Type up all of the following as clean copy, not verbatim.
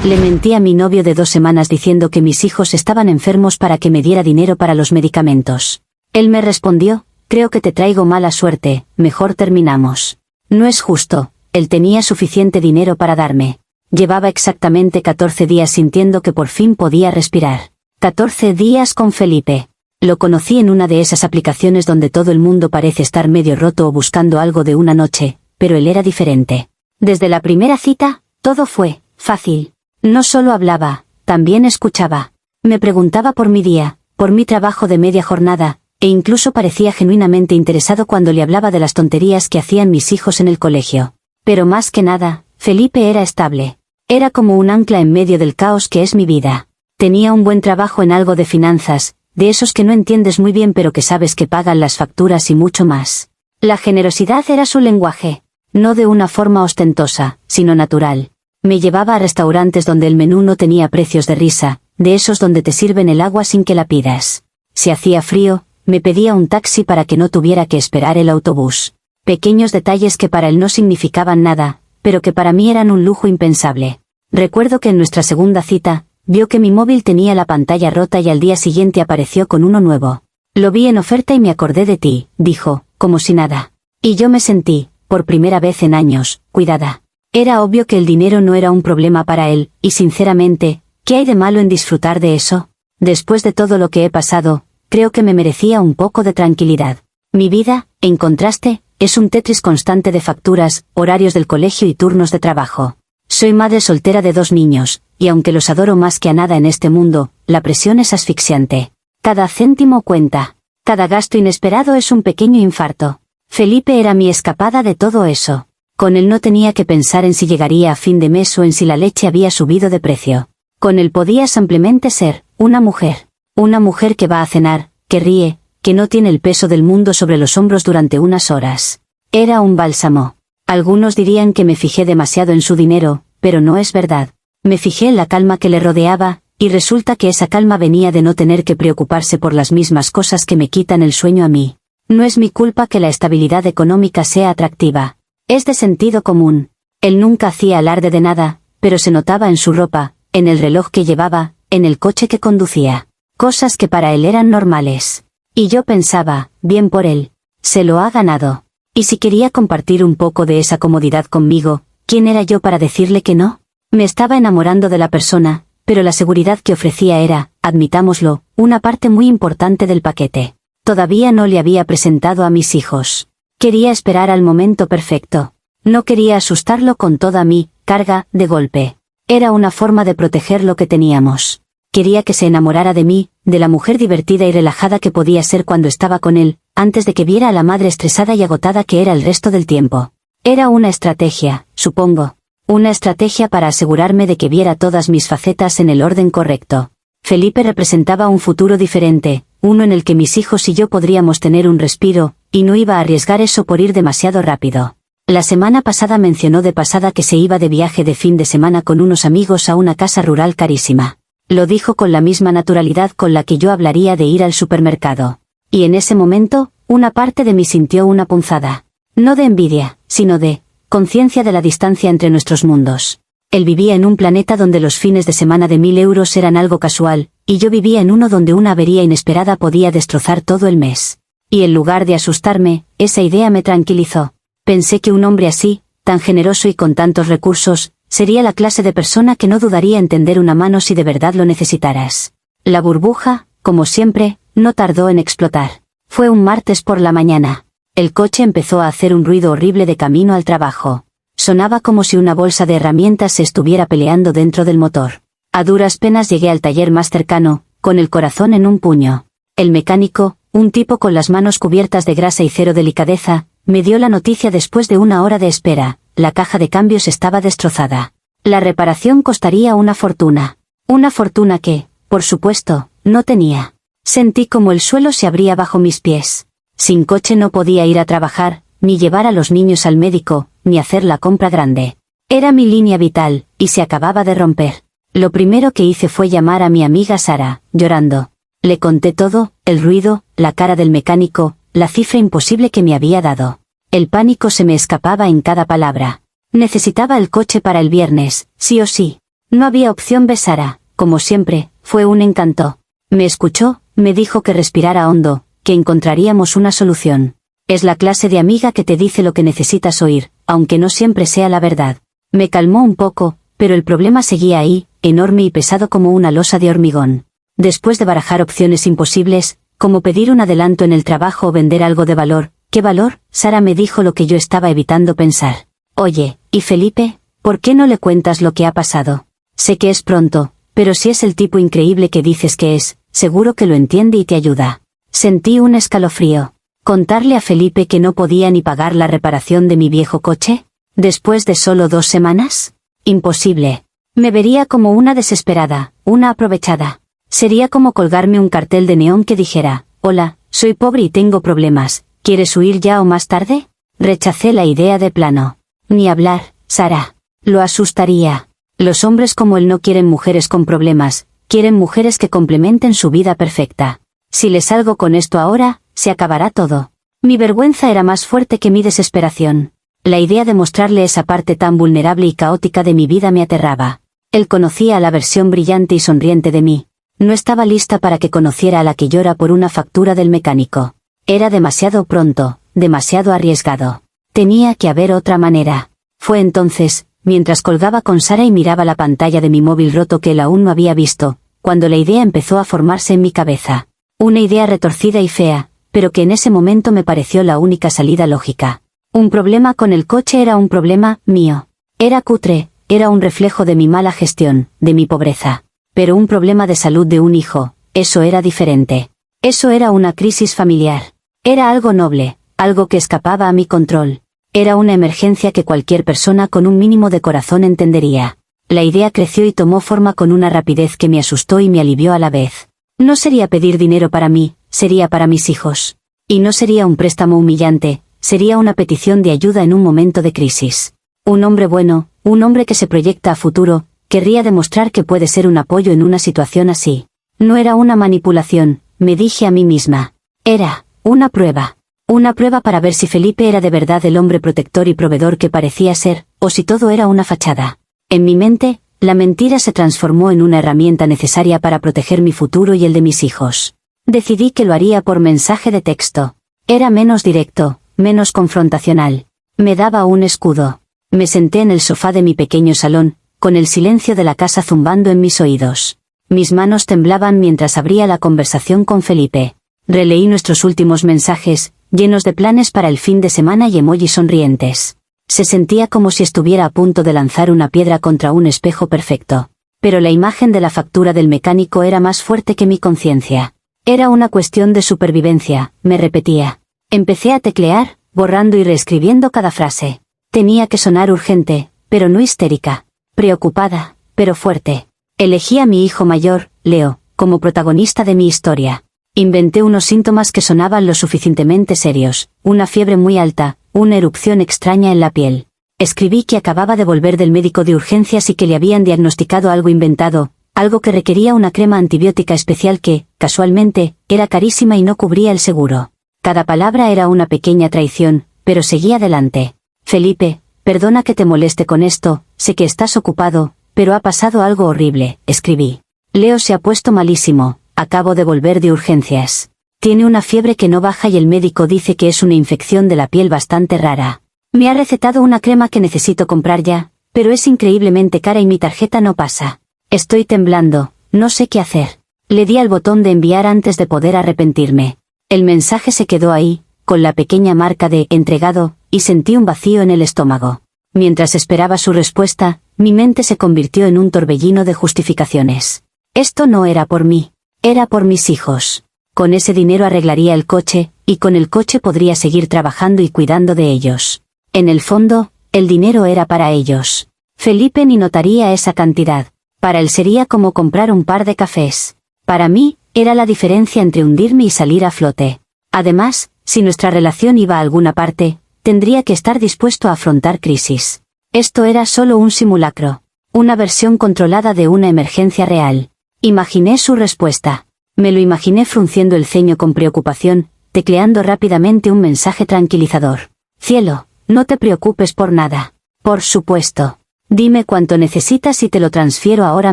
Le mentí a mi novio de 2 semanas diciendo que mis hijos estaban enfermos para que me diera dinero para los medicamentos. Él me respondió, creo que te traigo mala suerte, mejor terminamos. No es justo, él tenía suficiente dinero para darme. Llevaba exactamente 14 días sintiendo que por fin podía respirar. 14 días con Felipe. Lo conocí en una de esas aplicaciones donde todo el mundo parece estar medio roto o buscando algo de una noche, pero él era diferente. Desde la primera cita, todo fue fácil. No solo hablaba, también escuchaba. Me preguntaba por mi día, por mi trabajo de media jornada, e incluso parecía genuinamente interesado cuando le hablaba de las tonterías que hacían mis hijos en el colegio. Pero más que nada, Felipe era estable. Era como un ancla en medio del caos que es mi vida. Tenía un buen trabajo en algo de finanzas, de esos que no entiendes muy bien pero que sabes que pagan las facturas y mucho más. La generosidad era su lenguaje, no de una forma ostentosa, sino natural. Me llevaba a restaurantes donde el menú no tenía precios de risa, de esos donde te sirven el agua sin que la pidas. Si hacía frío, me pedía un taxi para que no tuviera que esperar el autobús. Pequeños detalles que para él no significaban nada, pero que para mí eran un lujo impensable. Recuerdo que en nuestra segunda cita, vio que mi móvil tenía la pantalla rota y al día siguiente apareció con uno nuevo. Lo vi en oferta y me acordé de ti, dijo, como si nada. Y yo me sentí, por primera vez en años, cuidada. Era obvio que el dinero no era un problema para él, y sinceramente, ¿qué hay de malo en disfrutar de eso? Después de todo lo que he pasado, creo que me merecía un poco de tranquilidad. Mi vida, en contraste, es un Tetris constante de facturas, horarios del colegio y turnos de trabajo. Soy madre soltera de 2 niños, y aunque los adoro más que a nada en este mundo, la presión es asfixiante. Cada céntimo cuenta. Cada gasto inesperado es un pequeño infarto. Felipe era mi escapada de todo eso. Con él no tenía que pensar en si llegaría a fin de mes o en si la leche había subido de precio. Con él podía simplemente ser una mujer. Una mujer que va a cenar, que ríe, que no tiene el peso del mundo sobre los hombros durante unas horas. Era un bálsamo. Algunos dirían que me fijé demasiado en su dinero, pero no es verdad. Me fijé en la calma que le rodeaba, y resulta que esa calma venía de no tener que preocuparse por las mismas cosas que me quitan el sueño a mí. No es mi culpa que la estabilidad económica sea atractiva. Es de sentido común. Él nunca hacía alarde de nada, pero se notaba en su ropa, en el reloj que llevaba, en el coche que conducía. Cosas que para él eran normales. Y yo pensaba, bien por él. Se lo ha ganado. Y si quería compartir un poco de esa comodidad conmigo, ¿quién era yo para decirle que no? Me estaba enamorando de la persona, pero la seguridad que ofrecía era, admitámoslo, una parte muy importante del paquete. Todavía no le había presentado a mis hijos. Quería esperar al momento perfecto. No quería asustarlo con toda mi carga de golpe. Era una forma de proteger lo que teníamos. Quería que se enamorara de mí, de la mujer divertida y relajada que podía ser cuando estaba con él, antes de que viera a la madre estresada y agotada que era el resto del tiempo. Era una estrategia, supongo. Una estrategia para asegurarme de que viera todas mis facetas en el orden correcto. Felipe representaba un futuro diferente, uno en el que mis hijos y yo podríamos tener un respiro, y no iba a arriesgar eso por ir demasiado rápido. La semana pasada mencionó de pasada que se iba de viaje de fin de semana con unos amigos a una casa rural carísima. Lo dijo con la misma naturalidad con la que yo hablaría de ir al supermercado. Y en ese momento, una parte de mí sintió una punzada. No de envidia, sino de conciencia de la distancia entre nuestros mundos. Él vivía en un planeta donde los fines de semana de 1000 euros eran algo casual, y yo vivía en uno donde una avería inesperada podía destrozar todo el mes. Y en lugar de asustarme, esa idea me tranquilizó. Pensé que un hombre así, tan generoso y con tantos recursos, sería la clase de persona que no dudaría en tender una mano si de verdad lo necesitaras. La burbuja, como siempre, no tardó en explotar. Fue un martes por la mañana. El coche empezó a hacer un ruido horrible de camino al trabajo. Sonaba como si una bolsa de herramientas se estuviera peleando dentro del motor. A duras penas llegué al taller más cercano, con el corazón en un puño. El mecánico, un tipo con las manos cubiertas de grasa y cero delicadeza, me dio la noticia después de 1 hora de espera. La caja de cambios estaba destrozada. La reparación costaría una fortuna. Una fortuna que, por supuesto, no tenía. Sentí como el suelo se abría bajo mis pies. Sin coche no podía ir a trabajar, ni llevar a los niños al médico, ni hacer la compra grande. Era mi línea vital, y se acababa de romper. Lo primero que hice fue llamar a mi amiga Sara, llorando. Le conté todo, el ruido, la cara del mecánico, la cifra imposible que me había dado. El pánico se me escapaba en cada palabra. Necesitaba el coche para el viernes, sí o sí. No había opción B. Sara, como siempre, fue un encanto. Me escuchó, me dijo que respirara hondo, que encontraríamos una solución. Es la clase de amiga que te dice lo que necesitas oír, aunque no siempre sea la verdad. Me calmó un poco, pero el problema seguía ahí, enorme y pesado como una losa de hormigón. Después de barajar opciones imposibles, como pedir un adelanto en el trabajo o vender algo de valor, ¿qué valor? Sara me dijo lo que yo estaba evitando pensar. Oye, ¿y Felipe? ¿Por qué no le cuentas lo que ha pasado? Sé que es pronto, pero si es el tipo increíble que dices que es, seguro que lo entiende y te ayuda. Sentí un escalofrío. ¿Contarle a Felipe que no podía ni pagar la reparación de mi viejo coche? ¿Después de solo 2 semanas? Imposible. Me vería como una desesperada, una aprovechada. Sería como colgarme un cartel de neón que dijera, hola, soy pobre y tengo problemas, ¿quieres huir ya o más tarde? Rechacé la idea de plano. Ni hablar, Sara. Lo asustaría. Los hombres como él no quieren mujeres con problemas, quieren mujeres que complementen su vida perfecta. Si le salgo con esto ahora, se acabará todo. Mi vergüenza era más fuerte que mi desesperación. La idea de mostrarle esa parte tan vulnerable y caótica de mi vida me aterraba. Él conocía a la versión brillante y sonriente de mí. No estaba lista para que conociera a la que llora por una factura del mecánico. Era demasiado pronto, demasiado arriesgado. Tenía que haber otra manera. Fue entonces, mientras colgaba con Sara y miraba la pantalla de mi móvil roto que él aún no había visto, cuando la idea empezó a formarse en mi cabeza. Una idea retorcida y fea, pero que en ese momento me pareció la única salida lógica. Un problema con el coche era un problema mío. Era cutre, era un reflejo de mi mala gestión, de mi pobreza. Pero un problema de salud de un hijo, eso era diferente. Eso era una crisis familiar. Era algo noble, algo que escapaba a mi control. Era una emergencia que cualquier persona con un mínimo de corazón entendería. La idea creció y tomó forma con una rapidez que me asustó y me alivió a la vez. No sería pedir dinero para mí, sería para mis hijos. Y no sería un préstamo humillante, sería una petición de ayuda en un momento de crisis. Un hombre bueno, un hombre que se proyecta a futuro, querría demostrar que puede ser un apoyo en una situación así. No era una manipulación, me dije a mí misma. Era una prueba. Una prueba para ver si Felipe era de verdad el hombre protector y proveedor que parecía ser, o si todo era una fachada. En mi mente, la mentira se transformó en una herramienta necesaria para proteger mi futuro y el de mis hijos. Decidí que lo haría por mensaje de texto. Era menos directo, menos confrontacional. Me daba un escudo. Me senté en el sofá de mi pequeño salón, con el silencio de la casa zumbando en mis oídos. Mis manos temblaban mientras abría la conversación con Felipe. Releí nuestros últimos mensajes, llenos de planes para el fin de semana y emojis sonrientes. Se sentía como si estuviera a punto de lanzar una piedra contra un espejo perfecto. Pero la imagen de la factura del mecánico era más fuerte que mi conciencia. Era una cuestión de supervivencia, me repetía. Empecé a teclear, borrando y reescribiendo cada frase. Tenía que sonar urgente, pero no histérica. Preocupada, pero fuerte. Elegí a mi hijo mayor, Leo, como protagonista de mi historia. Inventé unos síntomas que sonaban lo suficientemente serios, una fiebre muy alta, una erupción extraña en la piel. Escribí que acababa de volver del médico de urgencias y que le habían diagnosticado algo inventado, algo que requería una crema antibiótica especial que, casualmente, era carísima y no cubría el seguro. Cada palabra era una pequeña traición, pero seguí adelante. Felipe, perdona que te moleste con esto, sé que estás ocupado, pero ha pasado algo horrible, escribí. Leo se ha puesto malísimo, acabo de volver de urgencias. Tiene una fiebre que no baja y el médico dice que es una infección de la piel bastante rara. Me ha recetado una crema que necesito comprar ya, pero es increíblemente cara y mi tarjeta no pasa. Estoy temblando, no sé qué hacer. Le di al botón de enviar antes de poder arrepentirme. El mensaje se quedó ahí, con la pequeña marca de entregado, y sentí un vacío en el estómago. Mientras esperaba su respuesta, mi mente se convirtió en un torbellino de justificaciones. Esto no era por mí, era por mis hijos. Con ese dinero arreglaría el coche, y con el coche podría seguir trabajando y cuidando de ellos. En el fondo, el dinero era para ellos. Felipe ni notaría esa cantidad. Para él sería como comprar un par de cafés. Para mí, era la diferencia entre hundirme y salir a flote. Además, si nuestra relación iba a alguna parte, tendría que estar dispuesto a afrontar crisis. Esto era solo un simulacro. Una versión controlada de una emergencia real. Imaginé su respuesta. Me lo imaginé frunciendo el ceño con preocupación, tecleando rápidamente un mensaje tranquilizador. Cielo, no te preocupes por nada. Por supuesto. Dime cuánto necesitas y te lo transfiero ahora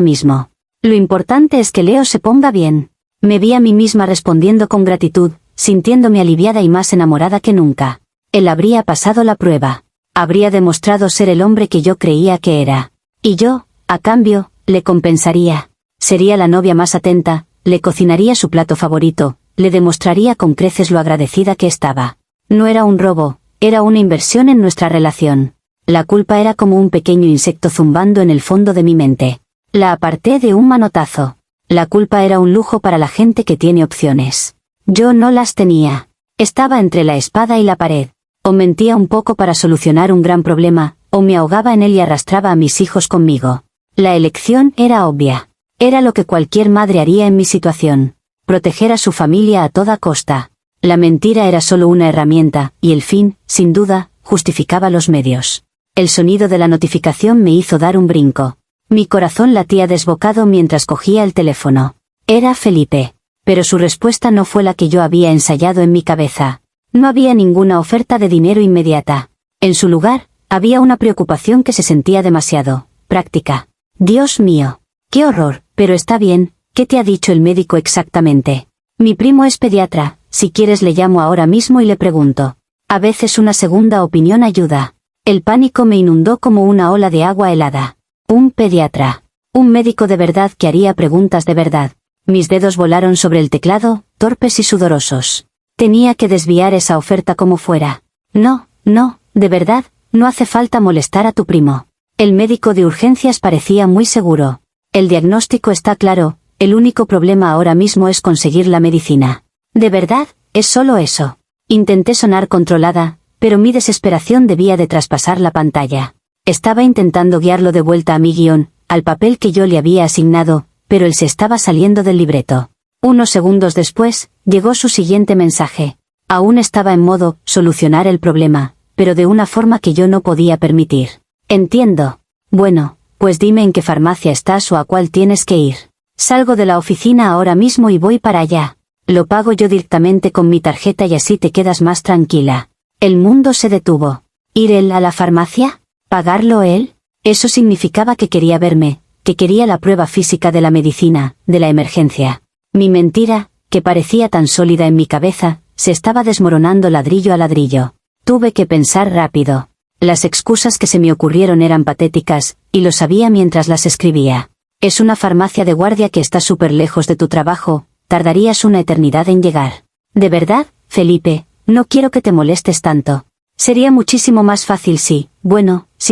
mismo. Lo importante es que Leo se ponga bien. Me vi a mí misma respondiendo con gratitud, sintiéndome aliviada y más enamorada que nunca. Él habría pasado la prueba. Habría demostrado ser el hombre que yo creía que era. Y yo, a cambio, le compensaría. Sería la novia más atenta, le cocinaría su plato favorito, le demostraría con creces lo agradecida que estaba. No era un robo, era una inversión en nuestra relación. La culpa era como un pequeño insecto zumbando en el fondo de mi mente. La aparté de un manotazo. La culpa era un lujo para la gente que tiene opciones. Yo no las tenía. Estaba entre la espada y la pared. O mentía un poco para solucionar un gran problema, o me ahogaba en él y arrastraba a mis hijos conmigo. La elección era obvia. Era lo que cualquier madre haría en mi situación. Proteger a su familia a toda costa. La mentira era solo una herramienta, y el fin, sin duda, justificaba los medios. El sonido de la notificación me hizo dar un brinco. Mi corazón latía desbocado mientras cogía el teléfono. Era Felipe. Pero su respuesta no fue la que yo había ensayado en mi cabeza. No había ninguna oferta de dinero inmediata. En su lugar, había una preocupación que se sentía demasiado práctica. Dios mío. ¡Qué horror! Pero está bien, ¿qué te ha dicho el médico exactamente? Mi primo es pediatra, si quieres le llamo ahora mismo y le pregunto. A veces una segunda opinión ayuda. El pánico me inundó como una ola de agua helada. Un pediatra. Un médico de verdad que haría preguntas de verdad. Mis dedos volaron sobre el teclado, torpes y sudorosos. Tenía que desviar esa oferta como fuera. No, de verdad, no hace falta molestar a tu primo. El médico de urgencias parecía muy seguro. El diagnóstico está claro, el único problema ahora mismo es conseguir la medicina. ¿De verdad? ¿Es solo eso? Intenté sonar controlada, pero mi desesperación debía de traspasar la pantalla. Estaba intentando guiarlo de vuelta a mi guión, al papel que yo le había asignado, pero él se estaba saliendo del libreto. Unos segundos después, llegó su siguiente mensaje. Aún estaba en modo, solucionar el problema, pero de una forma que yo no podía permitir. Entiendo. Bueno, pues dime en qué farmacia estás o a cuál tienes que ir. Salgo de la oficina ahora mismo y voy para allá. Lo pago yo directamente con mi tarjeta y así te quedas más tranquila. El mundo se detuvo. ¿Ir él a la farmacia? ¿Pagarlo él? Eso significaba que quería verme, que quería la prueba física de la medicina, de la emergencia. Mi mentira, que parecía tan sólida en mi cabeza, se estaba desmoronando ladrillo a ladrillo. Tuve que pensar rápido. Las excusas que se me ocurrieron eran patéticas, y lo sabía mientras las escribía. Es una farmacia de guardia que está súper lejos de tu trabajo, tardarías una eternidad en llegar. ¿De verdad, Felipe? No quiero que te molestes tanto. Sería muchísimo más fácil si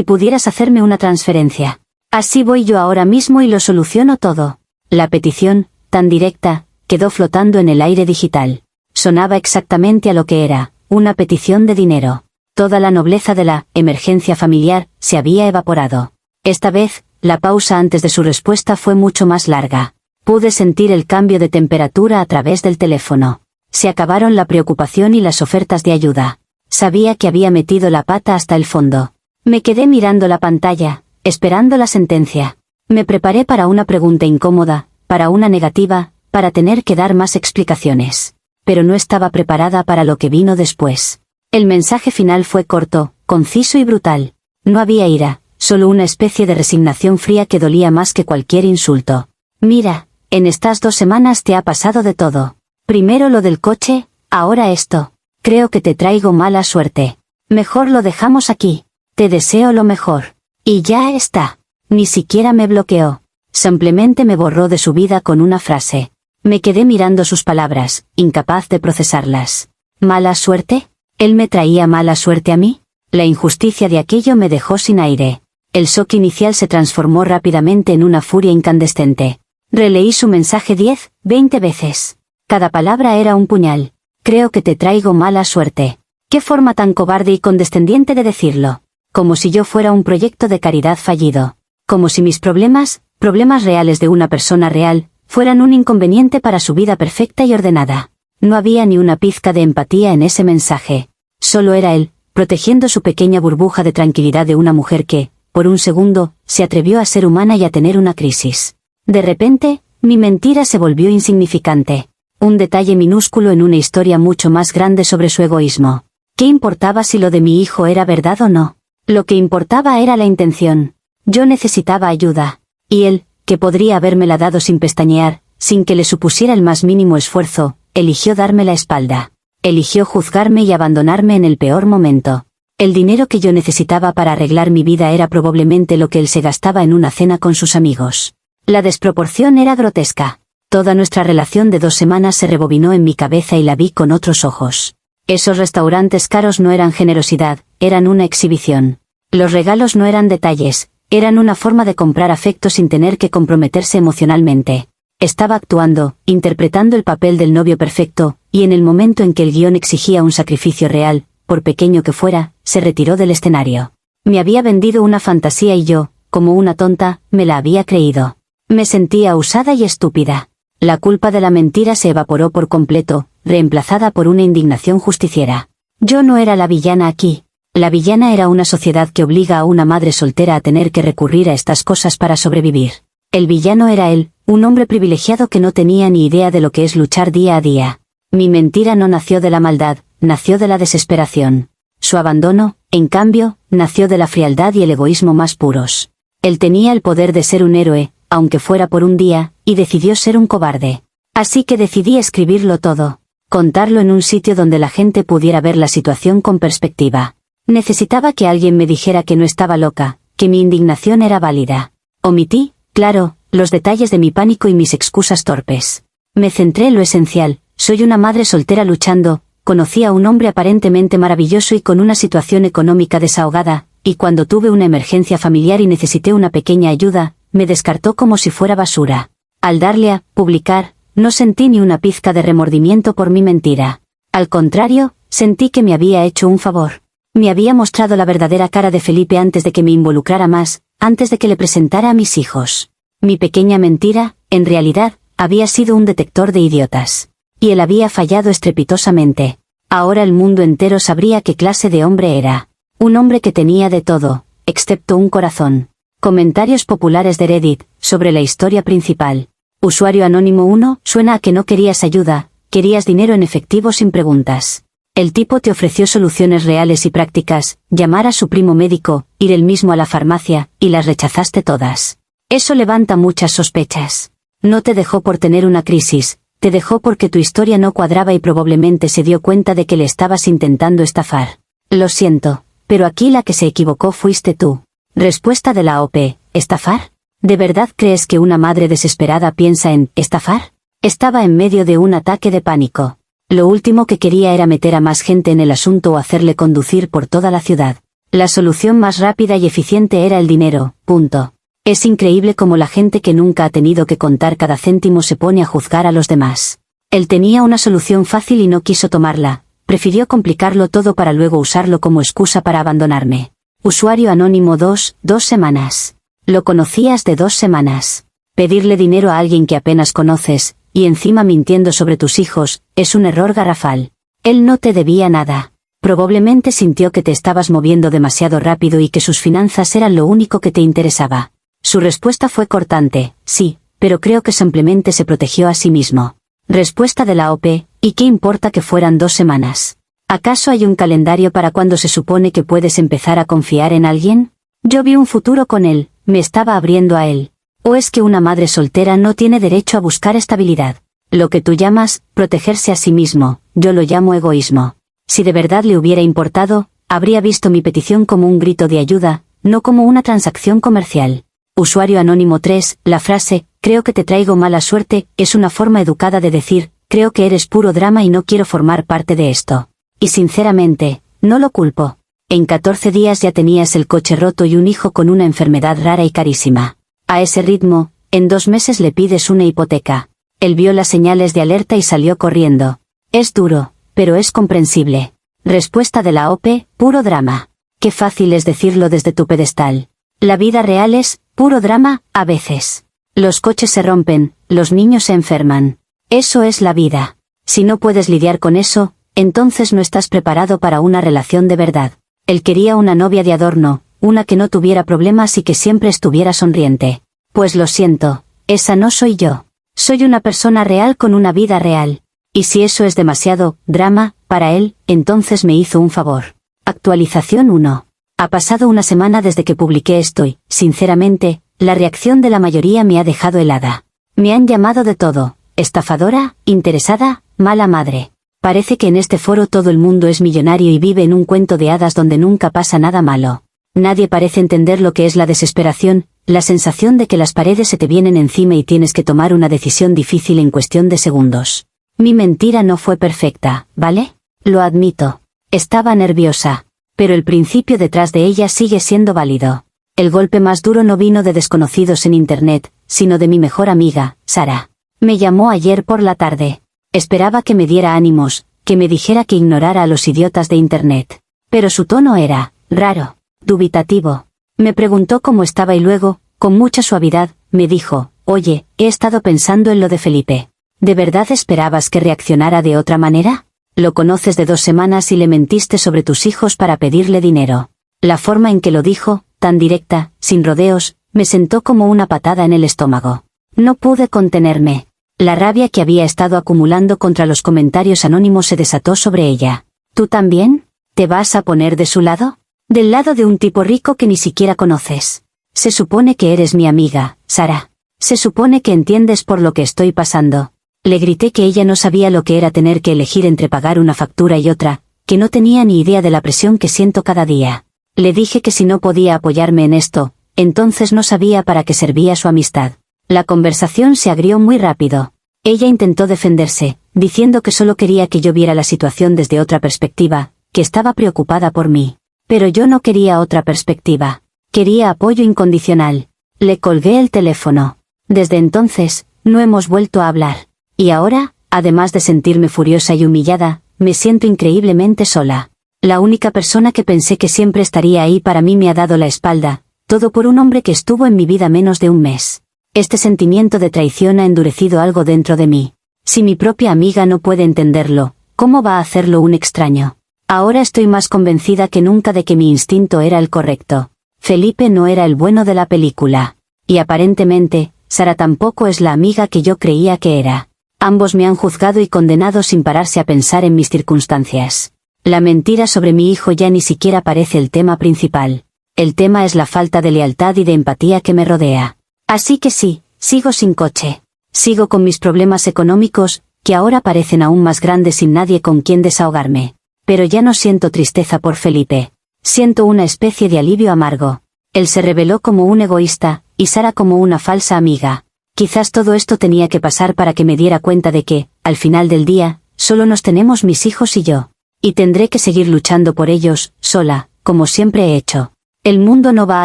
pudieras hacerme una transferencia. Así voy yo ahora mismo y lo soluciono todo. La petición, tan directa, quedó flotando en el aire digital. Sonaba exactamente a lo que era, una petición de dinero. Toda la nobleza de la emergencia familiar se había evaporado. Esta vez, la pausa antes de su respuesta fue mucho más larga. Pude sentir el cambio de temperatura a través del teléfono. Se acabaron la preocupación y las ofertas de ayuda. Sabía que había metido la pata hasta el fondo. Me quedé mirando la pantalla, esperando la sentencia. Me preparé para una pregunta incómoda, para una negativa, para tener que dar más explicaciones. Pero no estaba preparada para lo que vino después. El mensaje final fue corto, conciso y brutal. No había ira, solo una especie de resignación fría que dolía más que cualquier insulto. Mira, en estas 2 semanas te ha pasado de todo. Primero lo del coche, ahora esto. Creo que te traigo mala suerte. Mejor lo dejamos aquí. Te deseo lo mejor. Y ya está. Ni siquiera me bloqueó. Simplemente me borró de su vida con una frase. Me quedé mirando sus palabras, incapaz de procesarlas. ¿Mala suerte? ¿Él me traía mala suerte a mí? La injusticia de aquello me dejó sin aire. El shock inicial se transformó rápidamente en una furia incandescente. Releí su mensaje 10, 20 veces. Cada palabra era un puñal. Creo que te traigo mala suerte. Qué forma tan cobarde y condescendiente de decirlo. Como si yo fuera un proyecto de caridad fallido. Como si mis problemas reales de una persona real, fueran un inconveniente para su vida perfecta y ordenada. No había ni una pizca de empatía en ese mensaje. Solo era él, protegiendo su pequeña burbuja de tranquilidad de una mujer que, por un segundo, se atrevió a ser humana y a tener una crisis. De repente, mi mentira se volvió insignificante. Un detalle minúsculo en una historia mucho más grande sobre su egoísmo. ¿Qué importaba si lo de mi hijo era verdad o no? Lo que importaba era la intención. Yo necesitaba ayuda. Y él, que podría habérmela dado sin pestañear, sin que le supusiera el más mínimo esfuerzo, eligió darme la espalda. Eligió juzgarme y abandonarme en el peor momento. El dinero que yo necesitaba para arreglar mi vida era probablemente lo que él se gastaba en una cena con sus amigos. La desproporción era grotesca. Toda nuestra relación de 2 semanas se rebobinó en mi cabeza y la vi con otros ojos. Esos restaurantes caros no eran generosidad, eran una exhibición. Los regalos no eran detalles, eran una forma de comprar afecto sin tener que comprometerse emocionalmente. Estaba actuando, interpretando el papel del novio perfecto, y en el momento en que el guión exigía un sacrificio real, por pequeño que fuera, se retiró del escenario. Me había vendido una fantasía y yo, como una tonta, me la había creído. Me sentía usada y estúpida. La culpa de la mentira se evaporó por completo, reemplazada por una indignación justiciera. Yo no era la villana aquí. La villana era una sociedad que obliga a una madre soltera a tener que recurrir a estas cosas para sobrevivir. El villano era él, un hombre privilegiado que no tenía ni idea de lo que es luchar día a día. Mi mentira no nació de la maldad, nació de la desesperación. Su abandono, en cambio, nació de la frialdad y el egoísmo más puros. Él tenía el poder de ser un héroe, aunque fuera por un día, y decidió ser un cobarde. Así que decidí escribirlo todo. Contarlo en un sitio donde la gente pudiera ver la situación con perspectiva. Necesitaba que alguien me dijera que no estaba loca, que mi indignación era válida. Omití, claro, los detalles de mi pánico y mis excusas torpes. Me centré en lo esencial. Soy una madre soltera luchando, conocí a un hombre aparentemente maravilloso y con una situación económica desahogada, y cuando tuve una emergencia familiar y necesité una pequeña ayuda, me descartó como si fuera basura. Al darle a publicar, no sentí ni una pizca de remordimiento por mi mentira. Al contrario, sentí que me había hecho un favor. Me había mostrado la verdadera cara de Felipe antes de que me involucrara más, antes de que le presentara a mis hijos. Mi pequeña mentira, en realidad, había sido un detector de idiotas. Y él había fallado estrepitosamente. Ahora el mundo entero sabría qué clase de hombre era. Un hombre que tenía de todo, excepto un corazón. Comentarios populares de Reddit, sobre la historia principal. Usuario anónimo 1, suena a que no querías ayuda, querías dinero en efectivo sin preguntas. El tipo te ofreció soluciones reales y prácticas, llamar a su primo médico, ir él mismo a la farmacia, y las rechazaste todas. Eso levanta muchas sospechas. No te dejó por tener una crisis, te dejó porque tu historia no cuadraba y probablemente se dio cuenta de que le estabas intentando estafar. Lo siento, pero aquí la que se equivocó fuiste tú. Respuesta de la OP, ¿estafar? ¿De verdad crees que una madre desesperada piensa en estafar? Estaba en medio de un ataque de pánico. Lo último que quería era meter a más gente en el asunto o hacerle conducir por toda la ciudad. La solución más rápida y eficiente era el dinero, punto. Es increíble cómo la gente que nunca ha tenido que contar cada céntimo se pone a juzgar a los demás. Él tenía una solución fácil y no quiso tomarla, prefirió complicarlo todo para luego usarlo como excusa para abandonarme. Usuario anónimo 2 semanas. Lo conocías de 2 semanas. Pedirle dinero a alguien que apenas conoces, y encima mintiendo sobre tus hijos, es un error garrafal. Él no te debía nada. Probablemente sintió que te estabas moviendo demasiado rápido y que sus finanzas eran lo único que te interesaba. Su respuesta fue cortante, sí, pero creo que simplemente se protegió a sí mismo. Respuesta de la OP, ¿y qué importa que fueran 2 semanas? ¿Acaso hay un calendario para cuando se supone que puedes empezar a confiar en alguien? Yo vi un futuro con él, me estaba abriendo a él. ¿O es que una madre soltera no tiene derecho a buscar estabilidad? Lo que tú llamas, protegerse a sí mismo, yo lo llamo egoísmo. Si de verdad le hubiera importado, habría visto mi petición como un grito de ayuda, no como una transacción comercial. Usuario anónimo 3, la frase, creo que te traigo mala suerte, es una forma educada de decir, creo que eres puro drama y no quiero formar parte de esto. Y sinceramente, no lo culpo. En 14 días ya tenías el coche roto y un hijo con una enfermedad rara y carísima. A ese ritmo, en 2 meses le pides una hipoteca. Él vio las señales de alerta y salió corriendo. Es duro, pero es comprensible. Respuesta de la OP, puro drama. Qué fácil es decirlo desde tu pedestal. La vida real es, puro drama, a veces. Los coches se rompen, los niños se enferman. Eso es la vida. Si no puedes lidiar con eso, entonces no estás preparado para una relación de verdad. Él quería una novia de adorno, una que no tuviera problemas y que siempre estuviera sonriente. Pues lo siento, esa no soy yo. Soy una persona real con una vida real. Y si eso es demasiado drama para él, entonces me hizo un favor. Actualización 1. Ha pasado una semana desde que publiqué esto y, sinceramente, la reacción de la mayoría me ha dejado helada. Me han llamado de todo: estafadora, interesada, mala madre. Parece que en este foro todo el mundo es millonario y vive en un cuento de hadas donde nunca pasa nada malo. Nadie parece entender lo que es la desesperación, la sensación de que las paredes se te vienen encima y tienes que tomar una decisión difícil en cuestión de segundos. Mi mentira no fue perfecta, ¿vale? Lo admito. Estaba nerviosa. Pero el principio detrás de ella sigue siendo válido. El golpe más duro no vino de desconocidos en internet, sino de mi mejor amiga, Sara. Me llamó ayer por la tarde. Esperaba que me diera ánimos, que me dijera que ignorara a los idiotas de internet. Pero su tono era raro, dubitativo. Me preguntó cómo estaba y luego, con mucha suavidad, me dijo: oye, he estado pensando en lo de Felipe. ¿De verdad esperabas que reaccionara de otra manera? Lo conoces de 2 semanas y le mentiste sobre tus hijos para pedirle dinero. La forma en que lo dijo, tan directa, sin rodeos, me sentó como una patada en el estómago. No pude contenerme. La rabia que había estado acumulando contra los comentarios anónimos se desató sobre ella. ¿Tú también? ¿Te vas a poner de su lado? Del lado de un tipo rico que ni siquiera conoces. Se supone que eres mi amiga, Sara. Se supone que entiendes por lo que estoy pasando. Le grité que ella no sabía lo que era tener que elegir entre pagar una factura y otra, que no tenía ni idea de la presión que siento cada día. Le dije que si no podía apoyarme en esto, entonces no sabía para qué servía su amistad. La conversación se agrió muy rápido. Ella intentó defenderse, diciendo que solo quería que yo viera la situación desde otra perspectiva, que estaba preocupada por mí. Pero yo no quería otra perspectiva. Quería apoyo incondicional. Le colgué el teléfono. Desde entonces, no hemos vuelto a hablar. Y ahora, además de sentirme furiosa y humillada, me siento increíblemente sola. La única persona que pensé que siempre estaría ahí para mí me ha dado la espalda, todo por un hombre que estuvo en mi vida menos de un mes. Este sentimiento de traición ha endurecido algo dentro de mí. Si mi propia amiga no puede entenderlo, ¿cómo va a hacerlo un extraño? Ahora estoy más convencida que nunca de que mi instinto era el correcto. Felipe no era el bueno de la película. Y aparentemente, Sara tampoco es la amiga que yo creía que era. Ambos me han juzgado y condenado sin pararse a pensar en mis circunstancias. La mentira sobre mi hijo ya ni siquiera parece el tema principal. El tema es la falta de lealtad y de empatía que me rodea. Así que sí, sigo sin coche. Sigo con mis problemas económicos, que ahora parecen aún más grandes sin nadie con quien desahogarme. Pero ya no siento tristeza por Felipe. Siento una especie de alivio amargo. Él se reveló como un egoísta, y Sara como una falsa amiga. Quizás todo esto tenía que pasar para que me diera cuenta de que, al final del día, solo nos tenemos mis hijos y yo. Y tendré que seguir luchando por ellos, sola, como siempre he hecho. El mundo no va a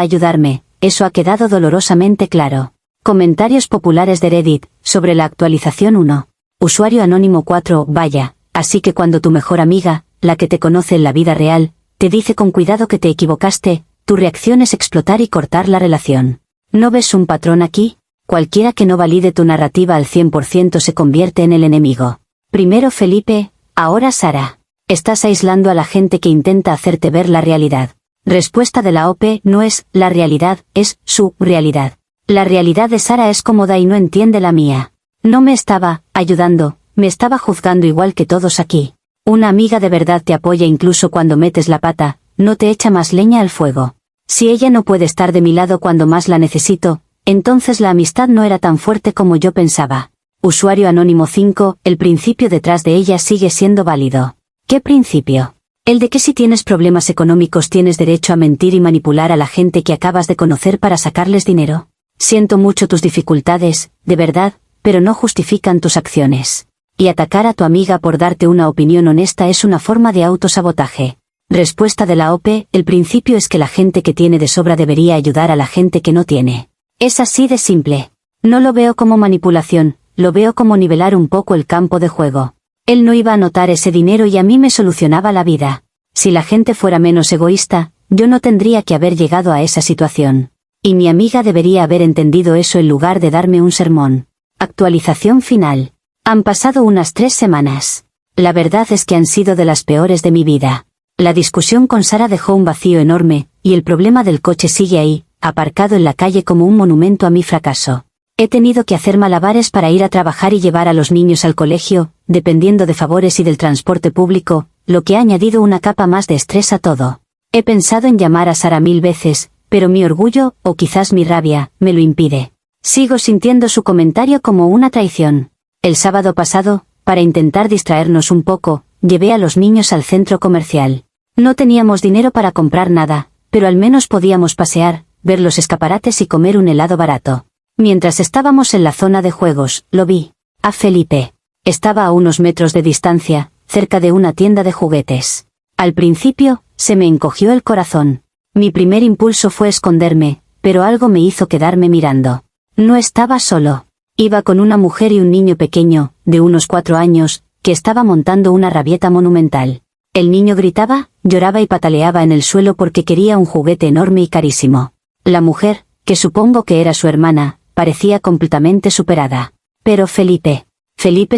ayudarme, eso ha quedado dolorosamente claro. Comentarios populares de Reddit, sobre la actualización 1. Usuario anónimo 4, vaya, así que cuando tu mejor amiga, la que te conoce en la vida real, te dice con cuidado que te equivocaste, tu reacción es explotar y cortar la relación. ¿No ves un patrón aquí? Cualquiera que no valide tu narrativa al 100% se convierte en el enemigo. Primero Felipe, ahora Sara. Estás aislando a la gente que intenta hacerte ver la realidad. Respuesta de la OP: no es la realidad, es su realidad. La realidad de Sara es cómoda y no entiende la mía. No me estaba ayudando, me estaba juzgando igual que todos aquí. Una amiga de verdad te apoya incluso cuando metes la pata, no te echa más leña al fuego. Si ella no puede estar de mi lado cuando más la necesito, entonces la amistad no era tan fuerte como yo pensaba. Usuario anónimo 5, el principio detrás de ella sigue siendo válido. ¿Qué principio? El de que si tienes problemas económicos tienes derecho a mentir y manipular a la gente que acabas de conocer para sacarles dinero. Siento mucho tus dificultades, de verdad, pero no justifican tus acciones. Y atacar a tu amiga por darte una opinión honesta es una forma de autosabotaje. Respuesta de la OP: el principio es que la gente que tiene de sobra debería ayudar a la gente que no tiene. Es así de simple. No lo veo como manipulación, lo veo como nivelar un poco el campo de juego. Él no iba a notar ese dinero y a mí me solucionaba la vida. Si la gente fuera menos egoísta, yo no tendría que haber llegado a esa situación. Y mi amiga debería haber entendido eso en lugar de darme un sermón. Actualización final. Han pasado unas 3 semanas. La verdad es que han sido de las peores de mi vida. La discusión con Sara dejó un vacío enorme, y el problema del coche sigue ahí, aparcado en la calle como un monumento a mi fracaso. He tenido que hacer malabares para ir a trabajar y llevar a los niños al colegio, dependiendo de favores y del transporte público, lo que ha añadido una capa más de estrés a todo. He pensado en llamar a Sara 1000 veces, pero mi orgullo, o quizás mi rabia, me lo impide. Sigo sintiendo su comentario como una traición. El sábado pasado, para intentar distraernos un poco, llevé a los niños al centro comercial. No teníamos dinero para comprar nada, pero al menos podíamos pasear, ver los escaparates y comer un helado barato. Mientras estábamos en la zona de juegos, lo vi. A Felipe. Estaba a unos metros de distancia, cerca de una tienda de juguetes. Al principio, se me encogió el corazón. Mi primer impulso fue esconderme, pero algo me hizo quedarme mirando. No estaba solo. Iba con una mujer y un niño pequeño, de unos 4 años, que estaba montando una rabieta monumental. El niño gritaba, lloraba y pataleaba en el suelo porque quería un juguete enorme y carísimo. La mujer, que supongo que era su hermana, parecía completamente superada. Pero Felipe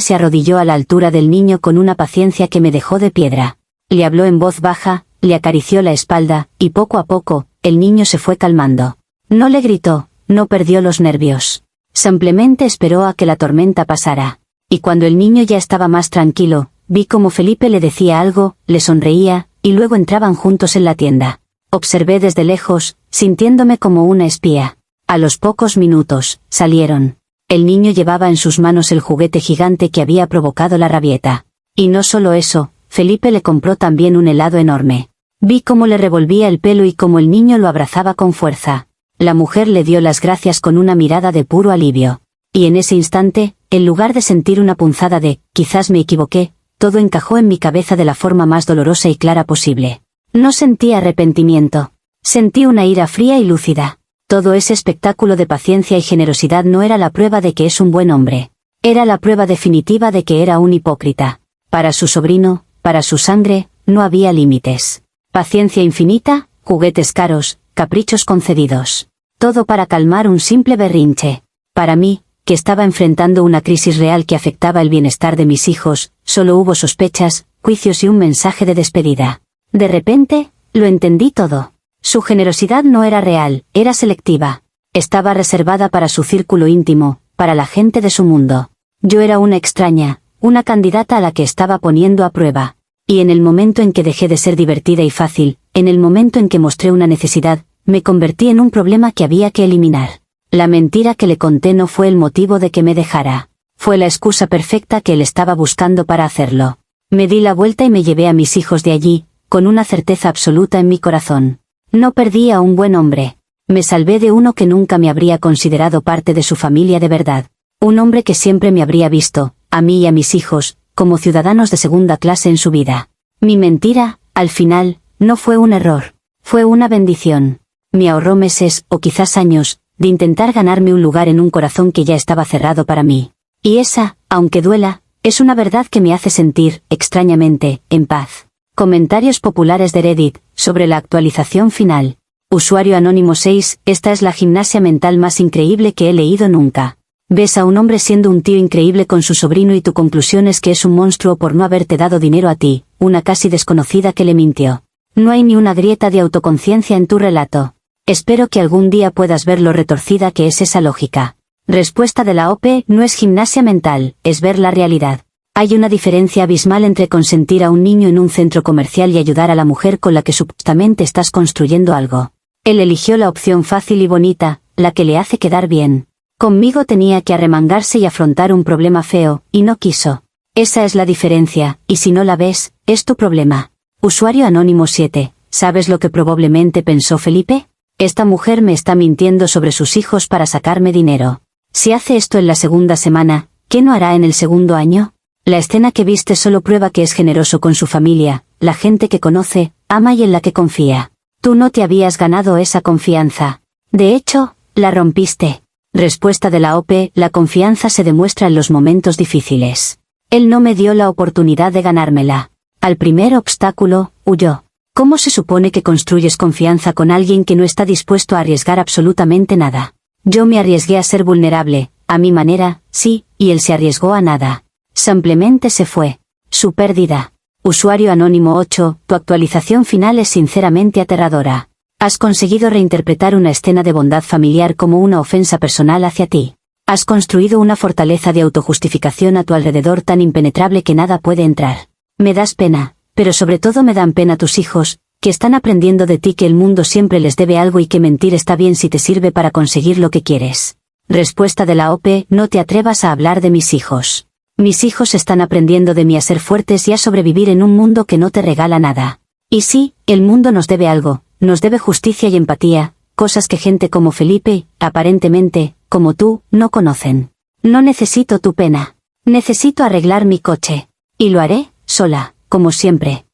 se arrodilló a la altura del niño con una paciencia que me dejó de piedra. Le habló en voz baja, le acarició la espalda, y poco a poco, el niño se fue calmando. No le gritó, no perdió los nervios. Simplemente esperó a que la tormenta pasara. Y cuando el niño ya estaba más tranquilo, vi cómo Felipe le decía algo, le sonreía, y luego entraban juntos en la tienda. Observé desde lejos, sintiéndome como una espía. A los pocos minutos, salieron. El niño llevaba en sus manos el juguete gigante que había provocado la rabieta. Y no solo eso, Felipe le compró también un helado enorme. Vi cómo le revolvía el pelo y cómo el niño lo abrazaba con fuerza. La mujer le dio las gracias con una mirada de puro alivio. Y en ese instante, en lugar de sentir una punzada de, quizás me equivoqué, todo encajó en mi cabeza de la forma más dolorosa y clara posible. No sentí arrepentimiento. Sentí una ira fría y lúcida. Todo ese espectáculo de paciencia y generosidad no era la prueba de que es un buen hombre. Era la prueba definitiva de que era un hipócrita. Para su sobrino, para su sangre, no había límites. Paciencia infinita, juguetes caros, caprichos concedidos. Todo para calmar un simple berrinche. Para mí, que estaba enfrentando una crisis real que afectaba el bienestar de mis hijos, solo hubo sospechas, juicios y un mensaje de despedida. De repente, lo entendí todo. Su generosidad no era real, era selectiva. Estaba reservada para su círculo íntimo, para la gente de su mundo. Yo era una extraña, una candidata a la que estaba poniendo a prueba. Y en el momento en que dejé de ser divertida y fácil, en el momento en que mostré una necesidad, me convertí en un problema que había que eliminar. La mentira que le conté no fue el motivo de que me dejara. Fue la excusa perfecta que él estaba buscando para hacerlo. Me di la vuelta y me llevé a mis hijos de allí, con una certeza absoluta en mi corazón. No perdí a un buen hombre. Me salvé de uno que nunca me habría considerado parte de su familia de verdad. Un hombre que siempre me habría visto, a mí y a mis hijos, como ciudadanos de segunda clase en su vida. Mi mentira, al final, no fue un error. Fue una bendición. Me ahorró meses, o quizás años, de intentar ganarme un lugar en un corazón que ya estaba cerrado para mí. Y esa, aunque duela, es una verdad que me hace sentir, extrañamente, en paz. Comentarios populares de Reddit, sobre la actualización final. Usuario anónimo 6, esta es la gimnasia mental más increíble que he leído nunca. Ves a un hombre siendo un tío increíble con su sobrino y tu conclusión es que es un monstruo por no haberte dado dinero a ti, una casi desconocida que le mintió. No hay ni una grieta de autoconciencia en tu relato. Espero que algún día puedas ver lo retorcida que es esa lógica. Respuesta de la OP, no es gimnasia mental, es ver la realidad. Hay una diferencia abismal entre consentir a un niño en un centro comercial y ayudar a la mujer con la que supuestamente estás construyendo algo. Él eligió la opción fácil y bonita, la que le hace quedar bien. Conmigo tenía que arremangarse y afrontar un problema feo, y no quiso. Esa es la diferencia, y si no la ves, es tu problema. Usuario anónimo 7, ¿sabes lo que probablemente pensó Felipe? Esta mujer me está mintiendo sobre sus hijos para sacarme dinero. Si hace esto en la segunda semana, ¿qué no hará en el segundo año? La escena que viste solo prueba que es generoso con su familia, la gente que conoce, ama y en la que confía. Tú no te habías ganado esa confianza. De hecho, la rompiste. Respuesta de la OP, la confianza se demuestra en los momentos difíciles. Él no me dio la oportunidad de ganármela. Al primer obstáculo, huyó. ¿Cómo se supone que construyes confianza con alguien que no está dispuesto a arriesgar absolutamente nada? Yo me arriesgué a ser vulnerable, a mi manera, sí, y él se arriesgó a nada. Simplemente se fue. Su pérdida. Usuario anónimo 8, tu actualización final es sinceramente aterradora. Has conseguido reinterpretar una escena de bondad familiar como una ofensa personal hacia ti. Has construido una fortaleza de autojustificación a tu alrededor tan impenetrable que nada puede entrar. Me das pena, pero sobre todo me dan pena tus hijos, Que están aprendiendo de ti que el mundo siempre les debe algo y que mentir está bien si te sirve para conseguir lo que quieres. Respuesta de la OP: no te atrevas a hablar de mis hijos. Mis hijos están aprendiendo de mí a ser fuertes y a sobrevivir en un mundo que no te regala nada. Y sí, el mundo nos debe algo, nos debe justicia y empatía, cosas que gente como Felipe, aparentemente, como tú, no conocen. No necesito tu pena. Necesito arreglar mi coche. Y lo haré, sola, como siempre.